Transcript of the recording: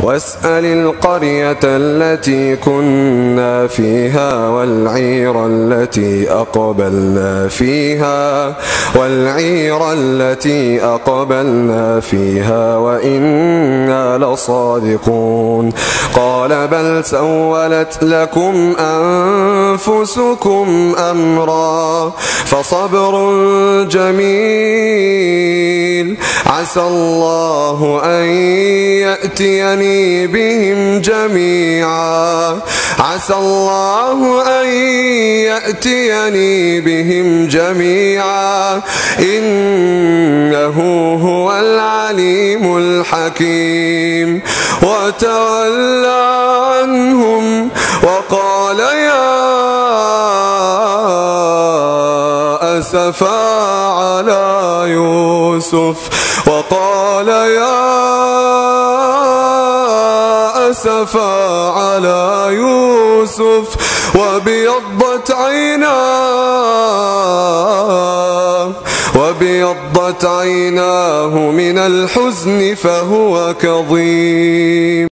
واسأل القرية التي كنا فيها والعير التي أقبلنا فيها وإنا لصادقون. قال بل سولت لكم أنفسكم أمرا فصبر جميل عسى الله أن يأتيني بهم جميعا إنه هو العليم الحكيم. وتولى عنهم وقال يا أسفا على يوسف وابيضت عيناه من الحزن فهو كظيم.